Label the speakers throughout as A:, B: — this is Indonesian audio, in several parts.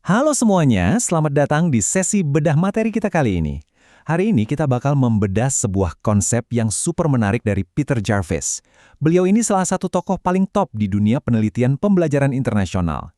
A: Halo semuanya, selamat datang di sesi bedah materi kita kali ini. Hari ini kita bakal membedah sebuah konsep yang super menarik dari Peter Jarvis. Beliau ini salah satu tokoh paling top di dunia penelitian pembelajaran internasional.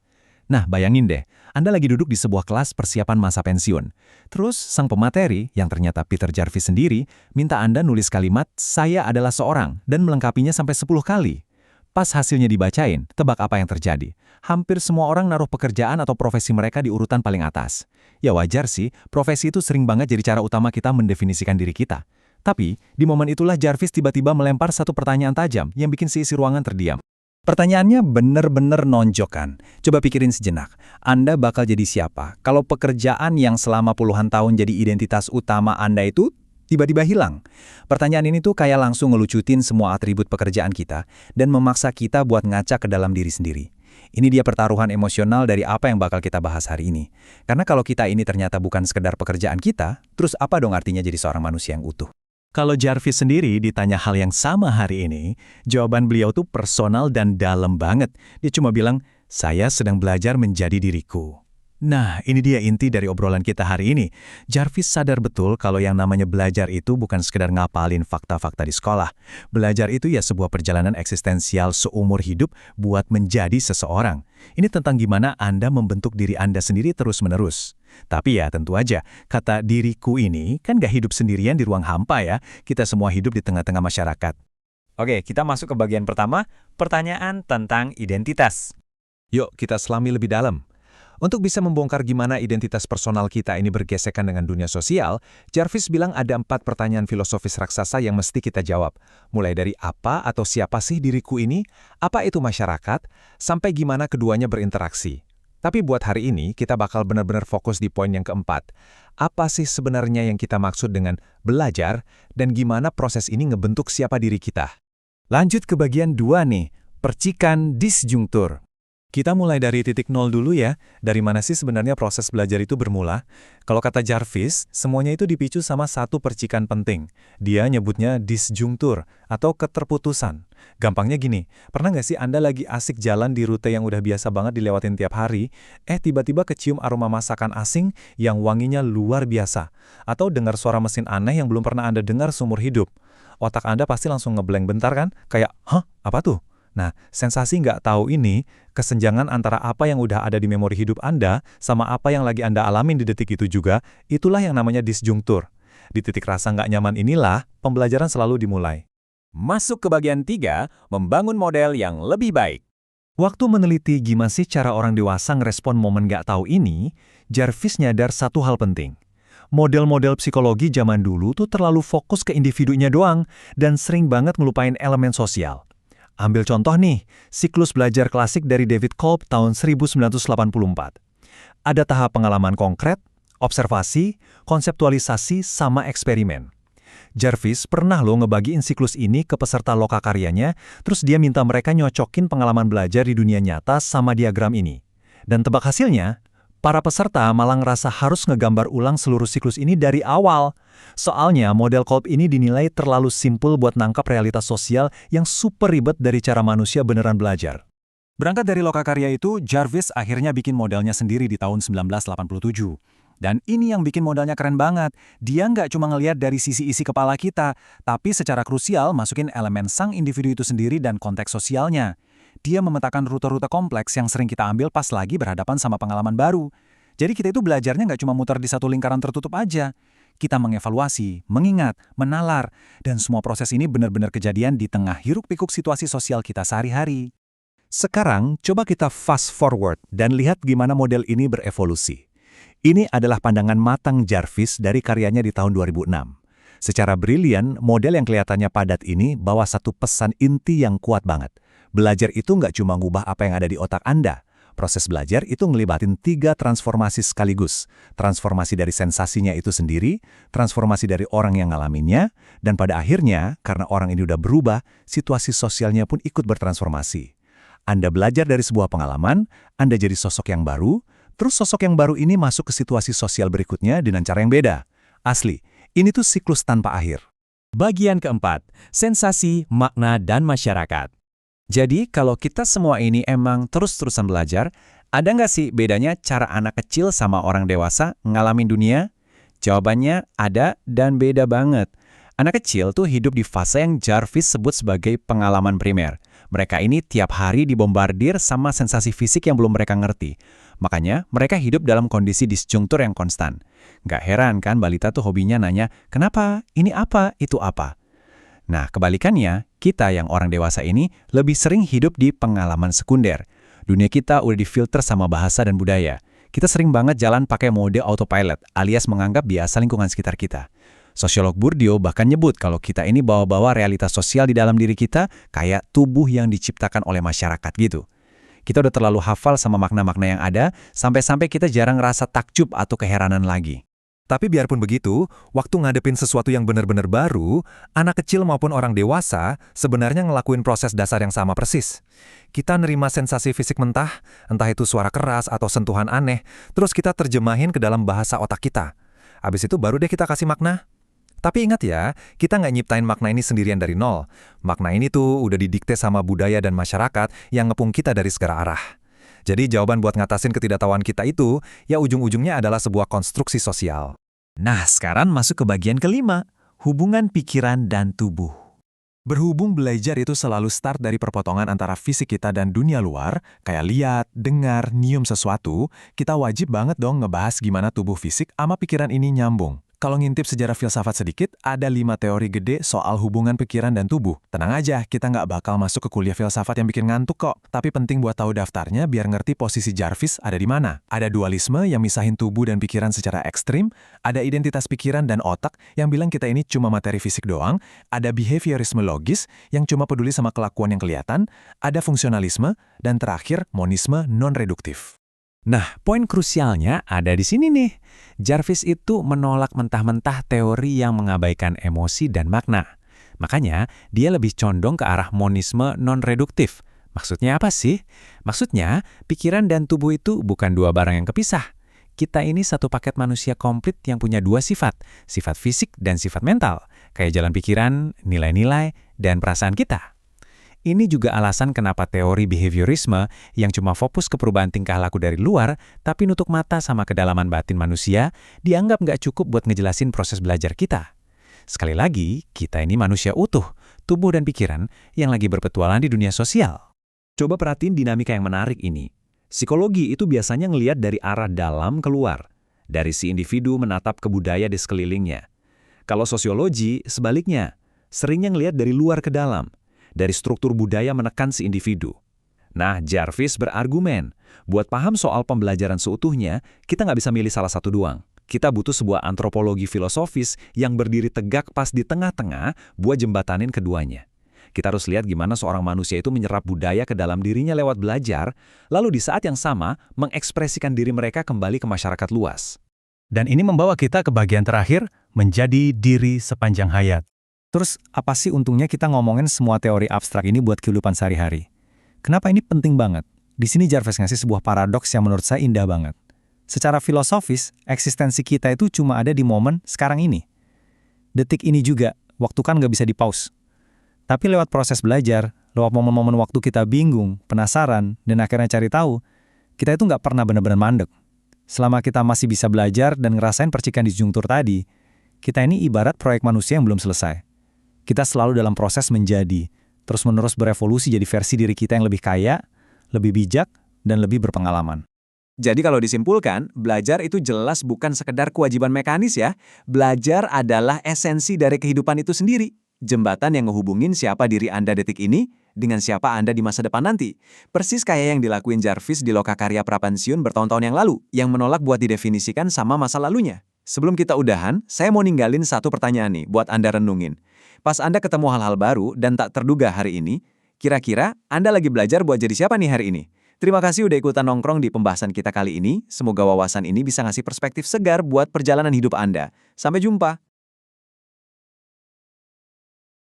A: Nah, bayangin deh, Anda lagi duduk di sebuah kelas persiapan masa pensiun. Terus, sang pemateri, yang ternyata Peter Jarvis sendiri, minta Anda nulis kalimat, "Saya adalah seorang," dan melengkapinya sampai 10 kali. Pas hasilnya dibacain, tebak apa yang terjadi? Hampir semua orang naruh pekerjaan atau profesi mereka di urutan paling atas. Ya wajar sih, profesi itu sering banget jadi cara utama kita mendefinisikan diri kita. Tapi, di momen itulah Jarvis tiba-tiba melempar satu pertanyaan tajam yang bikin si isi ruangan terdiam. Pertanyaannya bener-bener nonjokkan. Coba pikirin sejenak, Anda bakal jadi siapa kalau pekerjaan yang selama puluhan tahun jadi identitas utama Anda itu tiba-tiba hilang? Pertanyaan ini tuh kayak langsung ngelucutin semua atribut pekerjaan kita dan memaksa kita buat ngaca ke dalam diri sendiri. Ini dia pertaruhan emosional dari apa yang bakal kita bahas hari ini. Karena kalau kita ini ternyata bukan sekedar pekerjaan kita, terus apa dong artinya jadi seorang manusia yang utuh? Kalau Jarvis sendiri ditanya hal yang sama hari ini, jawaban beliau tuh personal dan dalam banget. Dia cuma bilang, "Saya sedang belajar menjadi diriku." Nah, ini dia inti dari obrolan kita hari ini. Jarvis sadar betul kalau yang namanya belajar itu bukan sekedar ngapalin fakta-fakta di sekolah. Belajar itu ya sebuah perjalanan eksistensial seumur hidup buat menjadi seseorang. Ini tentang gimana Anda membentuk diri Anda sendiri terus-menerus. Tapi ya tentu aja, kata diriku ini kan gak hidup sendirian di ruang hampa ya. Kita semua hidup di tengah-tengah masyarakat. Oke, kita masuk ke bagian pertama, pertanyaan tentang identitas. Yuk, kita selami lebih dalam. Untuk bisa membongkar gimana identitas personal kita ini bergesekan dengan dunia sosial, Jarvis bilang ada 4 pertanyaan filosofis raksasa yang mesti kita jawab. Mulai dari apa atau siapa sih diriku ini, apa itu masyarakat, sampai gimana keduanya berinteraksi. Tapi buat hari ini, kita bakal benar-benar fokus di poin yang keempat. Apa sih sebenarnya yang kita maksud dengan belajar, dan gimana proses ini ngebentuk siapa diri kita? Lanjut ke bagian 2 nih, percikan disjungtur. Kita mulai dari titik nol dulu ya, dari mana sih sebenarnya proses belajar itu bermula? Kalau kata Jarvis, semuanya itu dipicu sama satu percikan penting. Dia nyebutnya disjungtur, atau keterputusan. Gampangnya gini, pernah nggak sih Anda lagi asik jalan di rute yang udah biasa banget dilewatin tiap hari, tiba-tiba kecium aroma masakan asing yang wanginya luar biasa, atau dengar suara mesin aneh yang belum pernah Anda dengar seumur hidup. Otak Anda pasti langsung ngeblank bentar kan? Kayak, hah? Apa tuh? Nah, sensasi nggak tahu ini, kesenjangan antara apa yang udah ada di memori hidup Anda sama apa yang lagi Anda alamin di detik itu juga, itulah yang namanya disjungtur. Di titik rasa nggak nyaman inilah, pembelajaran selalu dimulai. Masuk ke bagian 3, membangun model yang lebih baik. Waktu meneliti gimana sih cara orang dewasa ngerespon momen nggak tahu ini, Jarvis nyadar satu hal penting. Model-model psikologi zaman dulu tuh terlalu fokus ke individunya doang dan sering banget ngelupain elemen sosial. Ambil contoh nih, siklus belajar klasik dari David Kolb tahun 1984. Ada tahap pengalaman konkret, observasi, konseptualisasi, sama eksperimen. Jarvis pernah loh ngebagiin siklus ini ke peserta lokakaryanya, terus dia minta mereka nyocokin pengalaman belajar di dunia nyata sama diagram ini. Dan tebak hasilnya, para peserta malah ngerasa harus ngegambar ulang seluruh siklus ini dari awal. Soalnya model Kolb ini dinilai terlalu simpel buat nangkap realitas sosial yang super ribet dari cara manusia beneran belajar. Berangkat dari lokakarya itu, Jarvis akhirnya bikin modelnya sendiri di tahun 1987. Dan ini yang bikin modelnya keren banget. Dia nggak cuma ngelihat dari sisi isi kepala kita, tapi secara krusial masukin elemen sang individu itu sendiri dan konteks sosialnya. Dia memetakan rute-rute kompleks yang sering kita ambil pas lagi berhadapan sama pengalaman baru. Jadi kita itu belajarnya nggak cuma muter di satu lingkaran tertutup aja. Kita mengevaluasi, mengingat, menalar, dan semua proses ini benar-benar kejadian di tengah hiruk-pikuk situasi sosial kita sehari-hari. Sekarang, coba kita fast forward dan lihat gimana model ini berevolusi. Ini adalah pandangan matang Jarvis dari karyanya di tahun 2006. Secara brilian, model yang kelihatannya padat ini bawa satu pesan inti yang kuat banget. Belajar itu nggak cuma ngubah apa yang ada di otak Anda. Proses belajar itu ngelibatin 3 transformasi sekaligus. Transformasi dari sensasinya itu sendiri, transformasi dari orang yang ngalaminnya, dan pada akhirnya, karena orang ini udah berubah, situasi sosialnya pun ikut bertransformasi. Anda belajar dari sebuah pengalaman, Anda jadi sosok yang baru, terus sosok yang baru ini masuk ke situasi sosial berikutnya dengan cara yang beda. Asli, ini tuh siklus tanpa akhir. Bagian keempat, sensasi, makna, dan masyarakat. Jadi, kalau kita semua ini emang terus-terusan belajar, Ada nggak sih bedanya cara anak kecil sama orang dewasa ngalamin dunia? Jawabannya ada dan beda banget. Anak kecil tuh hidup di fase yang Jarvis sebut sebagai pengalaman primer. Mereka ini tiap hari dibombardir sama sensasi fisik yang belum mereka ngerti. Makanya mereka hidup dalam kondisi disjungtur yang konstan. Nggak heran kan balita tuh hobinya nanya, kenapa? Ini apa? Itu apa? Nah, kebalikannya, kita yang orang dewasa ini lebih sering hidup di pengalaman sekunder. Dunia kita udah difilter sama bahasa dan budaya. Kita sering banget jalan pakai mode autopilot, alias menganggap biasa lingkungan sekitar kita. Sosiolog Bourdieu bahkan nyebut kalau kita ini bawa-bawa realitas sosial di dalam diri kita kayak tubuh yang diciptakan oleh masyarakat gitu. Kita udah terlalu hafal sama makna-makna yang ada, sampai-sampai kita jarang ngerasa takjub atau keheranan lagi.
B: Tapi biarpun begitu, waktu ngadepin sesuatu yang benar-benar baru, anak kecil maupun orang dewasa sebenarnya ngelakuin proses dasar yang sama persis. Kita nerima sensasi fisik mentah, entah itu suara keras atau sentuhan aneh, terus kita terjemahin ke dalam bahasa otak kita. Abis itu baru deh kita kasih makna. Tapi ingat ya, kita nggak nyiptain makna ini sendirian dari nol. Makna ini tuh udah didikte sama budaya dan masyarakat yang ngepung kita dari segala arah. Jadi jawaban buat ngatasin ketidaktahuan kita itu, ya ujung-ujungnya adalah sebuah konstruksi sosial.
A: Nah, sekarang masuk ke bagian kelima, hubungan pikiran dan tubuh.
B: Berhubung belajar itu selalu start dari perpotongan antara fisik kita dan dunia luar, kayak lihat, dengar, nyium sesuatu, kita wajib banget dong ngebahas gimana tubuh fisik sama pikiran ini nyambung. Kalau ngintip sejarah filsafat sedikit, ada 5 teori gede soal hubungan pikiran dan tubuh. Tenang aja, kita nggak bakal masuk ke kuliah filsafat yang bikin ngantuk kok. Tapi penting buat tahu daftarnya biar ngerti posisi Jarvis ada di mana. Ada dualisme yang misahin tubuh dan pikiran secara ekstrim, ada identitas pikiran dan otak yang bilang kita ini cuma materi fisik doang, ada behaviorisme logis yang cuma peduli sama kelakuan yang kelihatan, ada fungsionalisme, dan terakhir monisme non-reduktif.
A: Nah, poin krusialnya ada di sini nih. Jarvis itu menolak mentah-mentah teori yang mengabaikan emosi dan makna. Makanya, dia lebih condong ke arah monisme non-reduktif. Maksudnya apa sih? Maksudnya, pikiran dan tubuh itu bukan dua barang yang kepisah. Kita ini satu paket manusia komplit yang punya dua sifat fisik dan sifat mental, kayak jalan pikiran, nilai-nilai, dan perasaan kita. Ini juga alasan kenapa teori behaviorisme yang cuma fokus ke perubahan tingkah laku dari luar, tapi nutup mata sama kedalaman batin manusia, dianggap nggak cukup buat ngejelasin proses belajar kita. Sekali lagi, kita ini manusia utuh, tubuh dan pikiran yang lagi berpetualang di dunia sosial. Coba perhatiin dinamika yang menarik ini. Psikologi itu biasanya ngelihat dari arah dalam keluar, dari si individu menatap ke budaya di sekelilingnya. Kalau sosiologi, sebaliknya, seringnya ngelihat dari luar ke dalam, dari struktur budaya menekan si individu. Nah, Jarvis berargumen, buat paham soal pembelajaran seutuhnya, kita nggak bisa milih salah satu doang. Kita butuh sebuah antropologi filosofis yang berdiri tegak pas di tengah-tengah buat jembatanin keduanya. Kita harus lihat gimana seorang manusia itu menyerap budaya ke dalam dirinya lewat belajar, lalu di saat yang sama mengekspresikan diri mereka kembali ke masyarakat luas. Dan ini membawa kita ke bagian terakhir, menjadi diri sepanjang hayat. Terus, apa sih untungnya kita ngomongin semua teori abstrak ini buat kehidupan sehari-hari? Kenapa ini penting banget? Di sini Jarvis ngasih sebuah paradoks yang menurut saya indah banget. Secara filosofis, eksistensi kita itu cuma ada di momen sekarang ini. Detik ini juga, waktu kan nggak bisa di-pause. Tapi lewat proses belajar, lewat momen-momen waktu kita bingung, penasaran, dan akhirnya cari tahu, kita itu nggak pernah benar-benar mandek. Selama kita masih bisa belajar dan ngerasain percikan disjungtur tadi, kita ini ibarat proyek manusia yang belum selesai. Kita selalu dalam proses menjadi, terus-menerus berevolusi jadi versi diri kita yang lebih kaya, lebih bijak, dan lebih berpengalaman. Jadi kalau disimpulkan, belajar itu jelas bukan sekedar kewajiban mekanis ya. Belajar adalah esensi dari kehidupan itu sendiri. Jembatan yang ngehubungin siapa diri Anda detik ini dengan siapa Anda di masa depan nanti. Persis kayak yang dilakuin Jarvis di Lokakarya Prapensiun bertahun-tahun yang lalu, yang menolak buat didefinisikan sama masa lalunya. Sebelum kita udahan, saya mau ninggalin satu pertanyaan nih buat Anda renungin. Pas Anda ketemu hal-hal baru dan tak terduga hari ini, kira-kira Anda lagi belajar buat jadi siapa nih hari ini? Terima kasih udah ikutan nongkrong di pembahasan kita kali ini. Semoga wawasan ini bisa ngasih perspektif segar buat perjalanan hidup Anda. Sampai jumpa!